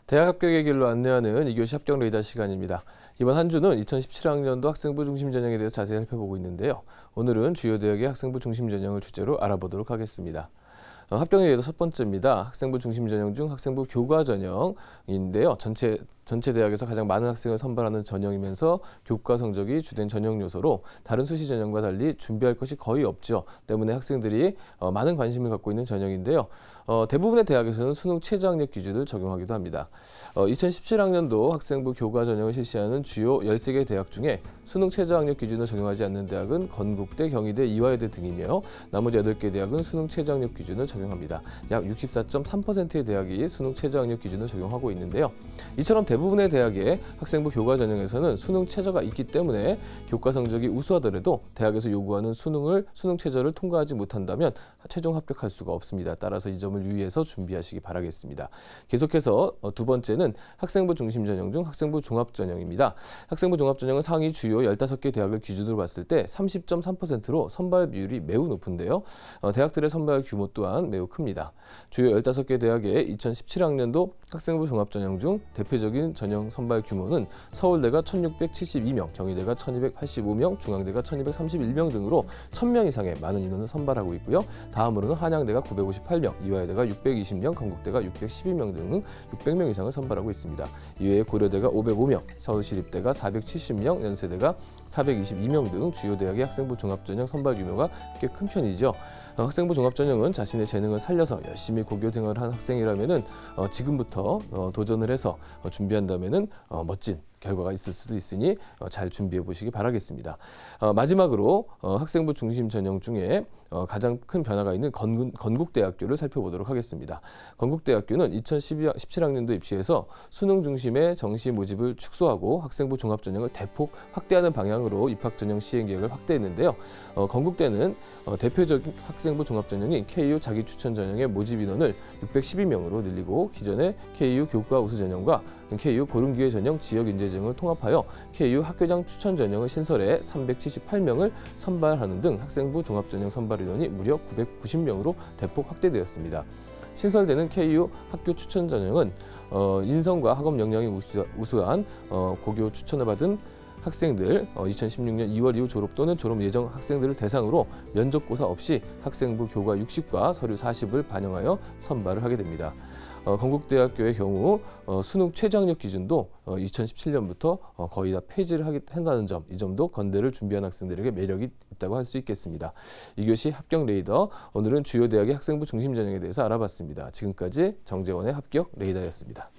대학 합격의 길로 안내하는 2교시 합격 레이더 시간입니다. 이번 한 주는 2017학년도 학생부 중심 전형에 대해서 자세히 살펴보고 있는데요. 오늘은 주요 대학의 학생부 중심 전형을 주제로 알아보도록 하겠습니다. 합격 레이더 첫 번째입니다. 학생부 중심 전형 중 학생부 교과 전형인데요. 전체 대학에서 가장 많은 학생을 선발하는 전형이면서 교과 성적이 주된 전형 요소로 다른 수시 전형과 달리 준비할 것이 거의 없죠. 때문에 학생들이 많은 관심을 갖고 있는 전형인데요. 대부분의 대학에서는 수능 최저학력 기준을 적용하기도 합니다. 2017학년도 학생부 교과 전형을 실시하는 주요 13개 대학 중에 수능 최저학력 기준을 적용하지 않는 대학은 건국대, 경희대, 이화여대 등이며 나머지 8개 대학은 수능 최저학력 기준을 적용합니다. 약 64.3%의 대학이 수능 최저학력 기준을 적용하고 있는데요. 이처럼 대부분의 대학의 학생부 교과 전형에서는 수능 최저가 있기 때문에 교과 성적이 우수하더라도 대학에서 요구하는 수능 최저를 통과하지 못한다면 최종 합격할 수가 없습니다. 따라서 이 점을 유의해서 준비하시기 바라겠습니다. 계속해서 두 번째는 학생부 중심 전형 중 학생부 종합 전형입니다. 학생부 종합 전형은 상위 주요 15개 대학을 기준으로 봤을 때 30.3%로 선발 비율이 매우 높은데요. 대학들의 선발 규모 또한 매우 큽니다. 주요 15개 대학의 2017학년도 학생부 종합 전형 중 대표적인 전형 선발 규모는 서울대가 1672명, 경희대가 1285명, 중앙대가 1231명 등으로 1000명 이상의 많은 인원을 선발하고 있고요. 다음으로는 한양대가 958명, 이화여대가 620명, 건국대가 612명 등 600명 이상을 선발하고 있습니다. 이외에 고려대가 505명, 서울시립대가 470명, 연세대가 422명 등 주요 대학의 학생부 종합전형 선발 규모가 꽤 큰 편이죠. 학생부 종합전형은 자신의 재능을 살려서 열심히 고교 생활을 한 학생이라면은 지금부터 도전을 해서 준비한다면은 멋진 결과가 있을 수도 있으니 잘 준비해 보시기 바라겠습니다. 마지막으로 학생부 중심 전형 중에 가장 큰 변화가 있는 건국대학교를 살펴보도록 하겠습니다. 건국대학교는 2017학년도 입시에서 수능 중심의 정시 모집을 축소하고 학생부 종합 전형을 대폭 확대하는 방향으로 입학 전형 시행 계획을 확대했는데요. 건국대는 대표적인 학생부 종합 전형인 KU 자기 추천 전형의 모집 인원을 612명으로 늘리고 기존의 KU 교과 우수 전형과 KU 고른기회 전형 지역 인재 전형을 통합하여 KU 학교장 추천 전형을 신설해 378명을 선발하는 등 학생부 종합 전형 선발 인원이 무려 990명으로 대폭 확대되었습니다. 신설되는 KU 학교 추천 전형은 인성과 학업 역량이 우수한 고교 추천을 받은 학생들 2016년 2월 이후 졸업 또는 졸업 예정 학생들을 대상으로 면접고사 없이 학생부 교과 60과 서류 40을 반영하여 선발을 하게 됩니다. 건국대학교의 경우 수능 최저학력 기준도 2017년부터 거의 다 폐지를 한다는 점, 이 점도 건대를 준비한 학생들에게 매력이 있다고 할 수 있겠습니다. 2교시 합격 레이더, 오늘은 주요 대학의 학생부 중심 전형에 대해서 알아봤습니다. 지금까지 정재원의 합격 레이더였습니다.